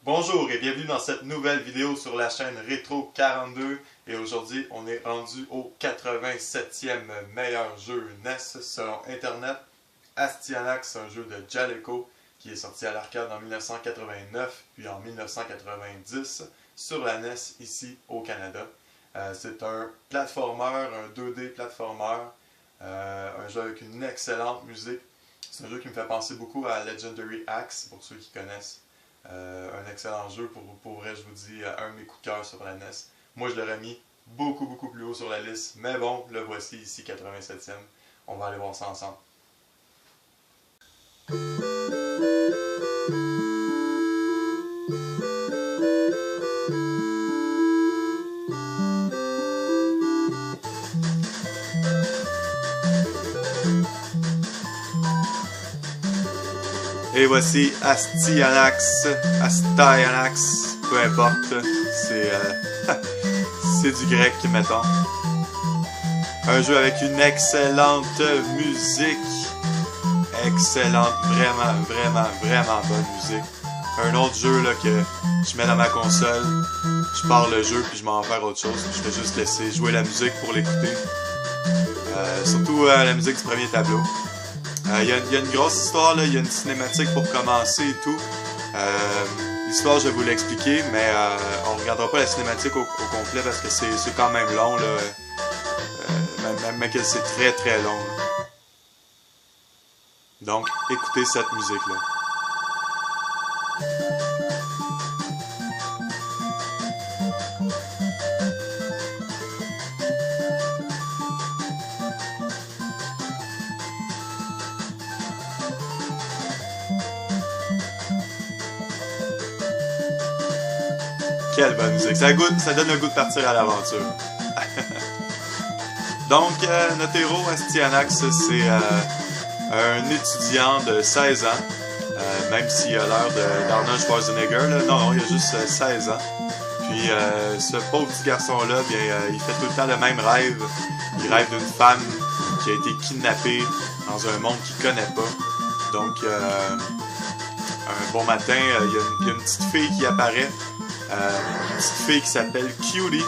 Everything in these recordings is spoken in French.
Bonjour et bienvenue dans cette nouvelle vidéo sur la chaîne Retro 42 et aujourd'hui on est rendu au 87e meilleur jeu NES selon internet. Astyanax, un jeu de Jaleco qui est sorti à l'arcade en 1989 puis en 1990 sur la NES ici au Canada. C'est un platformer, un 2D platformer, un jeu avec une excellente musique. C'est un jeu qui me fait penser beaucoup à Legendary Axe pour ceux qui connaissent. Un excellent jeu, pour vrai, je vous dis, un de mes coups de cœur sur la NES. Moi, je l'aurais mis beaucoup plus haut sur la liste, mais bon, le voici ici, 87e. On va aller voir ça ensemble. Et voici Astyanax, peu importe, c'est du grec, mettons. Un jeu avec une excellente musique, excellente, vraiment bonne musique. Un autre jeu là, que je mets dans ma console, je pars le jeu puis je m'en vais faire autre chose, je vais juste laisser jouer la musique pour l'écouter. Surtout la musique du premier tableau. Il y a une grosse histoire, il y a une cinématique pour commencer et tout. L'histoire, je vais vous l'expliquer, mais on ne regardera pas la cinématique au complet parce que c'est quand même long, là. Même que c'est très long. Là. Donc, écoutez cette musique-là. Quelle bonne musique, ça donne le goût de partir à l'aventure. Donc, notre héros, Astyanax, c'est un étudiant de 16 ans, même s'il a l'air d'Arnold Schwarzenegger, là. Non, il a juste 16 ans. Puis, ce pauvre petit garçon-là, bien, il fait tout le temps le même rêve. Il rêve d'une femme qui a été kidnappée dans un monde qu'il connaît pas. Donc, un bon matin, il y a une petite fille qui apparaît. Une petite fille qui s'appelle Cutie,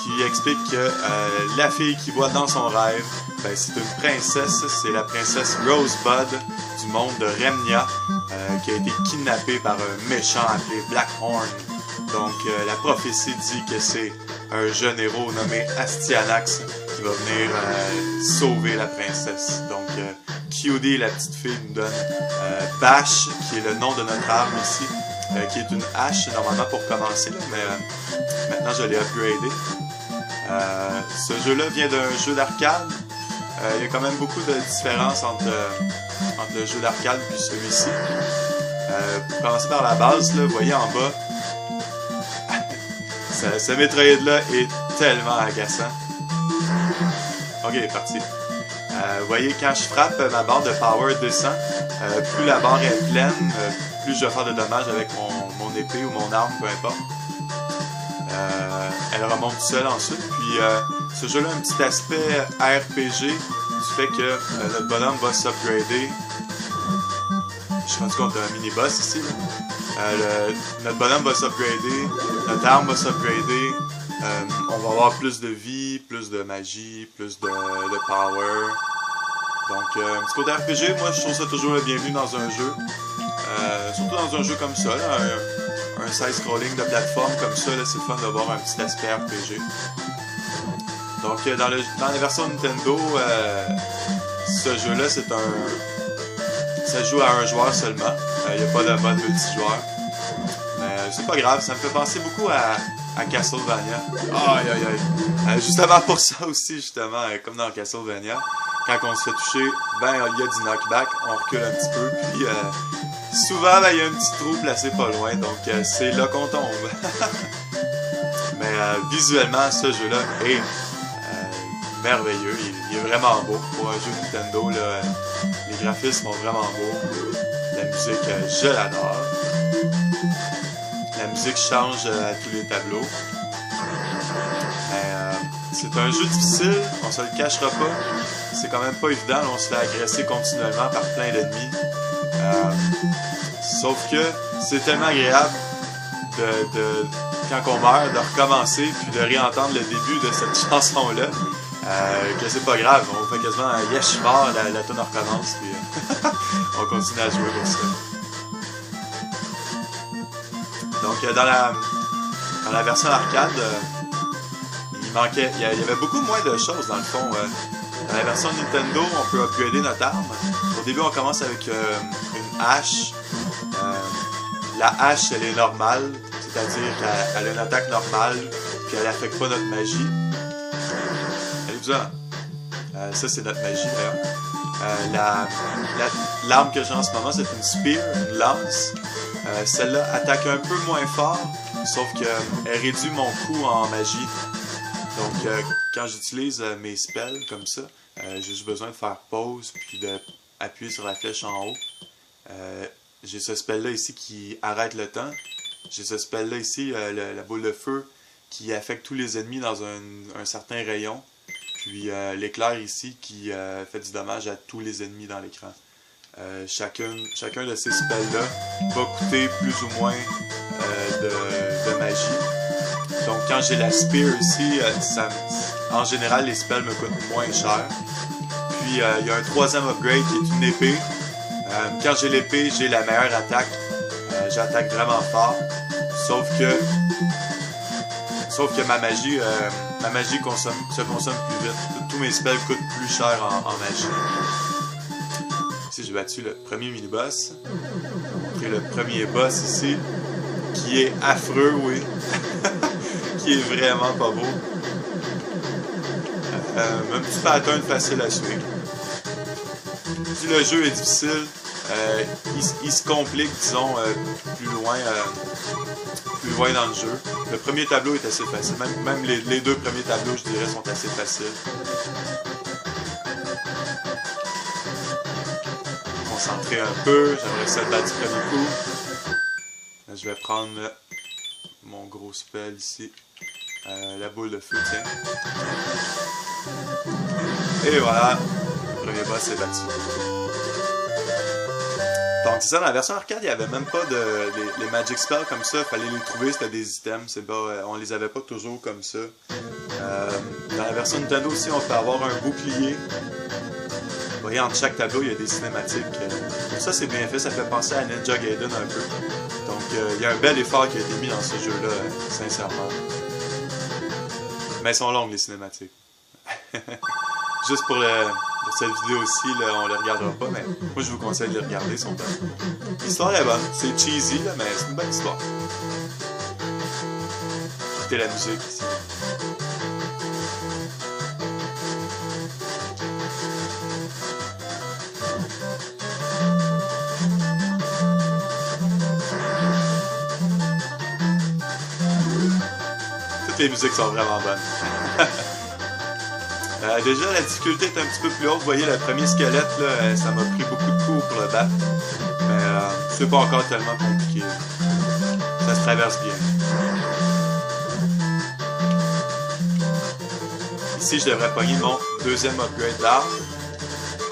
qui explique que la fille qu'il voit dans son rêve, ben, c'est une princesse, c'est la princesse Rosebud du monde de Remnia, qui a été kidnappée par un méchant appelé Blackhorn. Donc la prophétie dit que c'est un jeune héros nommé Astyanax qui va venir sauver la princesse. Donc Cutie, la petite fille, nous donne Bash, qui est le nom de notre arme ici. Qui est une hache normalement pour commencer, là, mais maintenant je l'ai upgradé. Ce jeu-là vient d'un jeu d'arcade. Il y a quand même beaucoup de différences entre le jeu d'arcade et celui-ci. Pour commencer par la base, là, vous voyez en bas, ce Metroid-là est tellement agaçant. Ok, parti. Vous voyez, quand je frappe, ma barre de power descend. Plus la barre est pleine, plus je vais faire de dommages avec mon épée ou mon arme, peu importe. Elle remonte seule ensuite. Puis ce jeu-là a un petit aspect RPG du fait que notre bonhomme va s'upgrader. Je suis rendu compte d'un mini-boss ici. Notre bonhomme va s'upgrader, notre arme va s'upgrader. On va avoir plus de vie, plus de magie, plus de power. Donc, un petit côté RPG, moi je trouve ça toujours le bienvenu dans un jeu. Surtout dans un jeu comme ça, là, un side-scrolling de plateforme comme ça, c'est le fun d'avoir un petit aspect RPG. Donc, dans la version Nintendo, ce jeu-là, ça joue à un joueur seulement. Il n'y a pas de mode multijoueur. Mais c'est pas grave, ça me fait penser beaucoup à Castlevania. Aïe. Justement pour ça aussi, justement, comme dans Castlevania. Quand on se fait toucher, ben il y a du knockback, on recule un petit peu, puis souvent ben, il y a un petit trou placé pas loin, donc c'est là qu'on tombe. Mais visuellement, ce jeu-là est merveilleux, il est vraiment beau pour un jeu Nintendo, là, les graphismes sont vraiment beaux, la musique, je l'adore. La musique change à tous les tableaux. C'est un jeu difficile, on se le cachera pas. C'est quand même pas évident, on se fait agresser continuellement par plein d'ennemis. Sauf que c'est tellement agréable quand on meurt, de recommencer puis de réentendre le début de cette chanson-là. Que c'est pas grave, on fait quasiment un yes, je suis mort, la tune recommence, puis on continue à jouer pour ça. Donc, dans la version arcade, il y avait beaucoup moins de choses dans le fond. Dans la version Nintendo, on peut upgrader notre arme. Au début, on commence avec une hache. La hache, elle est normale, c'est-à-dire qu'elle a une attaque normale, puis elle n'affecte pas notre magie. Ça, c'est notre magie, d'ailleurs. L'arme que j'ai en ce moment, c'est une spear, une lance. Celle-là attaque un peu moins fort, sauf qu'elle réduit mon coût en magie. Donc, quand j'utilise mes spells comme ça, j'ai juste besoin de faire pause, puis d'appuyer sur la flèche en haut. J'ai ce spell-là ici qui arrête le temps. J'ai ce spell-là ici, la boule de feu, qui affecte tous les ennemis dans un certain rayon. Puis l'éclair ici qui fait du dommage à tous les ennemis dans l'écran. Chacun de ces spells-là va coûter plus ou moins de magie. Donc quand j'ai la spear ici, en général les spells me coûtent moins cher. Puis il y a un troisième upgrade qui est une épée. Quand j'ai l'épée, j'ai la meilleure attaque. J'attaque vraiment fort. Sauf que ma magie se consomme plus vite. Tous mes spells coûtent plus cher en magie. Ici, j'ai battu le premier mini-boss. Qui est le premier boss ici. Qui est affreux, oui. Qui est vraiment pas beau. Un petit pattern facile à suivre. Si le jeu est difficile, il se complique, disons, plus loin dans le jeu. Le premier tableau est assez facile. Même les deux premiers tableaux, je dirais, sont assez faciles. Concentrer un peu. J'aimerais ça le battre du premier coup. Je vais prendre mon gros spell ici. La boule de feu, tiens. Et voilà. Le premier boss est battu. Donc c'est ça, dans la version arcade, il n'y avait même pas les Magic Spells comme ça, il fallait les trouver, c'était des items, on les avait pas toujours comme ça. Dans la version Nintendo aussi, on peut avoir un bouclier. Vous voyez, entre chaque tableau, il y a des cinématiques. Ça, c'est bien fait, ça fait penser à Ninja Gaiden un peu. Donc il y a un bel effort qui a été mis dans ce jeu-là, sincèrement. Mais elles sont longues, les cinématiques. Juste pour cette vidéo aussi, là, on ne les regardera pas, mais moi je vous conseille de les regarder, ils sont bonnes. L'histoire est bonne, c'est cheesy, là, mais c'est une bonne histoire. Écoutez la musique ici. Toutes les musiques sont vraiment bonnes. Déjà, la difficulté est un petit peu plus haute. Vous voyez, le premier squelette, là, ça m'a pris beaucoup de coups pour le battre. Mais c'est pas encore tellement compliqué. Ça se traverse bien. Ici, je devrais pogner mon deuxième upgrade d'arme.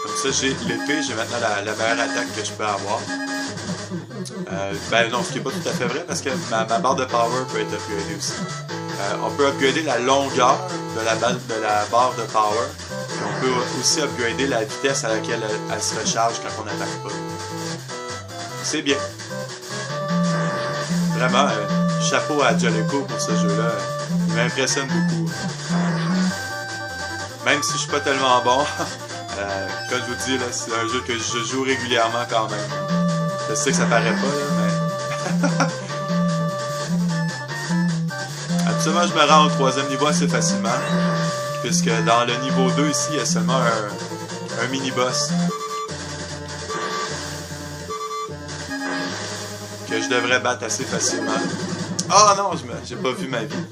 Comme ça, j'ai l'épée. J'ai maintenant la meilleure attaque que je peux avoir. Ben non, ce qui n'est pas tout à fait vrai parce que ma barre de power peut être upgradée aussi. On peut upgrader la longueur de la barre de power. Et on peut aussi upgrader la vitesse à laquelle elle se recharge quand on n'attaque pas. C'est bien. Vraiment, chapeau à Jaleco pour ce jeu-là. Il m'impressionne beaucoup. Même si je suis pas tellement bon, comme je vous dis, c'est un jeu que je joue régulièrement quand même. Je sais que ça paraît pas, là, mais... Absolument, je me rends au troisième niveau assez facilement, puisque dans le niveau 2 ici, il y a seulement un mini-boss que je devrais battre assez facilement. Oh non, j'ai pas vu ma vie.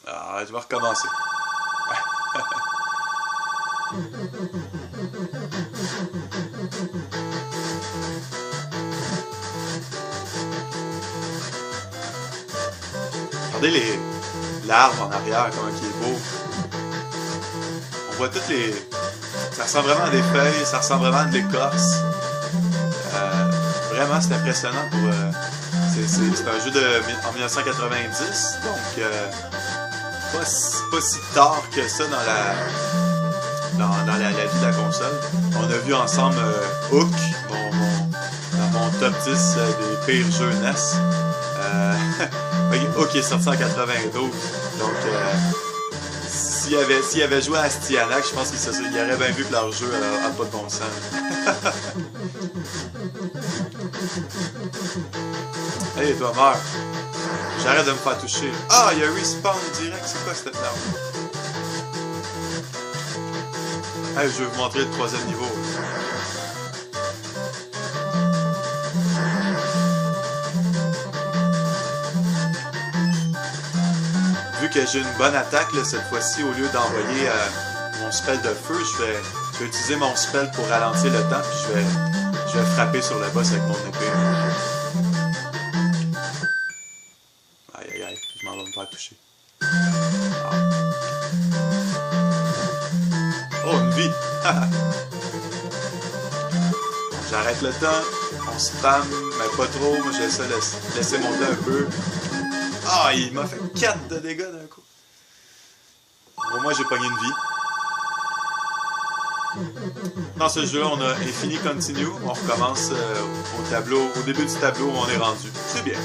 Ah, je vais recommencer. Regardez l'arbre en arrière, comment il est beau. On voit toutes les... Ça ressemble vraiment à des feuilles, ça ressemble vraiment à de l'écorce. Vraiment, c'est impressionnant pour C'est un jeu en 1990, donc pas si tard que ça dans la vie de la console. On a vu ensemble Hook, dans mon top 10 des pires jeux NES. Hook est sorti en 92, donc s'il avait joué à Styanac, je pense qu'il aurait bien vu que leur jeu a pas de bon sens. Hey, toi, meurs! J'arrête de me faire toucher. Ah, il y a un respawn direct, c'est quoi cette merde? Hey, je vais vous montrer le 3e niveau. Vu que j'ai une bonne attaque, là, cette fois-ci, au lieu d'envoyer mon spell de feu, je vais utiliser mon spell pour ralentir le temps, puis je vais frapper sur le boss avec mon épée. Aïe aïe aïe, je m'en vais me faire toucher. Ah. Oh, une vie! J'arrête le temps, on spam, mais pas trop, moi j'essaie de laisser monter un peu. Ah, il m'a fait 4 de dégâts d'un coup. Au moins j'ai pogné une vie. Dans ce jeu-là, on a Infini Continue. On recommence au début du tableau où on est rendu. C'est bien.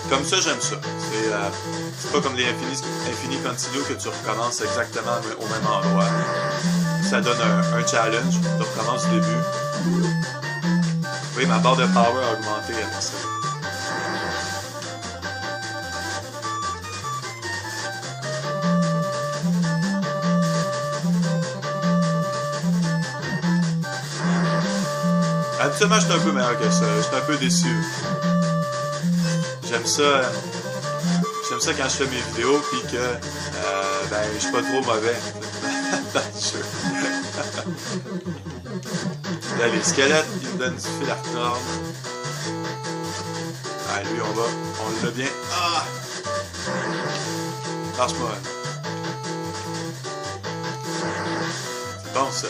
Comme ça, j'aime ça. C'est pas comme les Infini Continue que tu recommences exactement au même endroit. Ça donne un challenge. Tu recommences du début. Oui, ma barre de power a augmenté après ça. Habituellement, je suis un peu meilleur que ça. Je suis un peu déçu. J'aime ça quand je fais mes vidéos puis que je suis pas trop mauvais dans le jeu. Là, les squelettes, ils me donnent du fil à retordre. Ah, lui, on l'a bien. Ah! Lâche-moi. C'est bon, ça.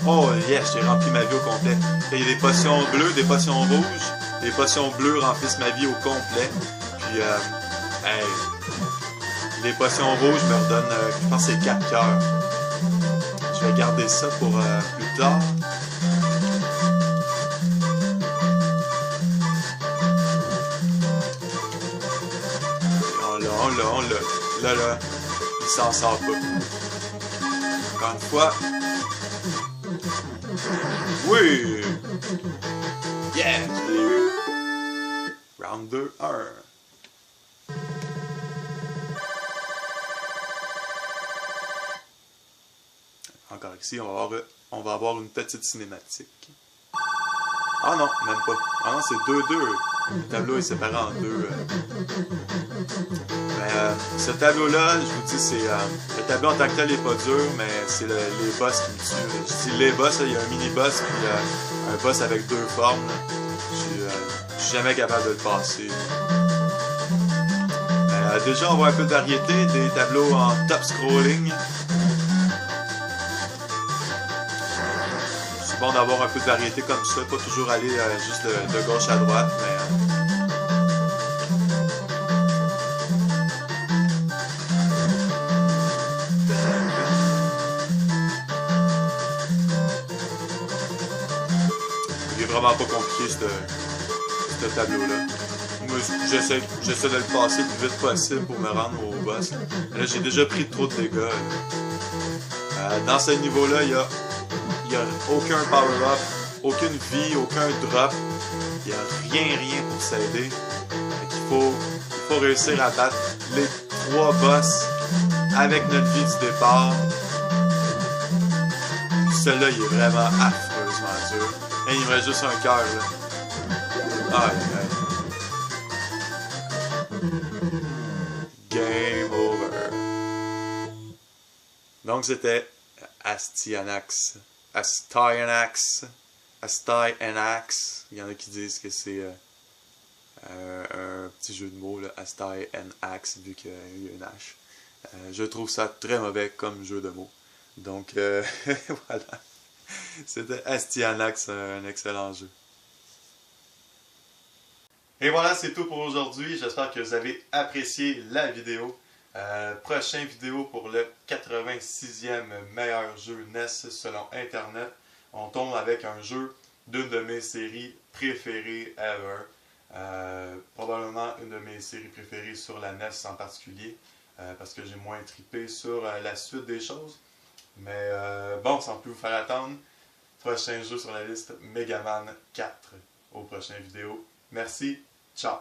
Oh, yes, j'ai rempli ma vie au complet. Il y a des potions bleues, des potions rouges. Les potions bleues remplissent ma vie au complet. Puis, les potions rouges me redonnent, je pense que c'est 4 cœurs. Je vais garder ça pour plus tard. On l'a. Là, il s'en sort pas. Encore une fois. Oui! Yeah! Je l'ai eu. Round 2, 1. Encore ici, on va avoir une petite cinématique. Ah non, même pas. Ah non, c'est 2-2. Le tableau est séparé en deux. Ce tableau-là, je vous dis, c'est... le tableau en tant que tel n'est pas dur, mais c'est les boss qui me tuent. Je dis les boss, il y a un mini-boss, puis un boss avec 2 formes. Je suis jamais capable de le passer. Déjà, on voit un peu de variété, des tableaux en top scrolling. C'est bon d'avoir un peu de variété comme ça, pas toujours aller juste de gauche à droite, mais... Il est vraiment pas compliqué, ce tableau-là. Moi, j'essaie de le passer le plus vite possible pour me rendre au boss. Là, j'ai déjà pris trop de dégâts. Dans ce niveau-là, il n'y a aucun power-up, aucune vie, aucun drop. Il n'y a rien pour s'aider. Il faut réussir à battre les 3 boss avec notre vie du départ. Celui-là, il est vraiment affreusement dur. Et il me reste juste un cœur, là. Ah, Game over. Donc, c'était Astyanax. Il y en a qui disent que c'est un petit jeu de mots, là, Astyanax, vu qu'il y a une H. Je trouve ça très mauvais comme jeu de mots. Donc, voilà. C'était Astyanax, un excellent jeu. Et voilà, c'est tout pour aujourd'hui. J'espère que vous avez apprécié la vidéo. Prochaine vidéo pour le 86e meilleur jeu NES selon Internet. On tombe avec un jeu d'une de mes séries préférées ever. Probablement une de mes séries préférées sur la NES en particulier. Parce que j'ai moins trippé sur la suite des choses. Mais bon, sans plus vous faire attendre, prochain jeu sur la liste, Mega Man 4 aux prochaines vidéos. Merci, ciao!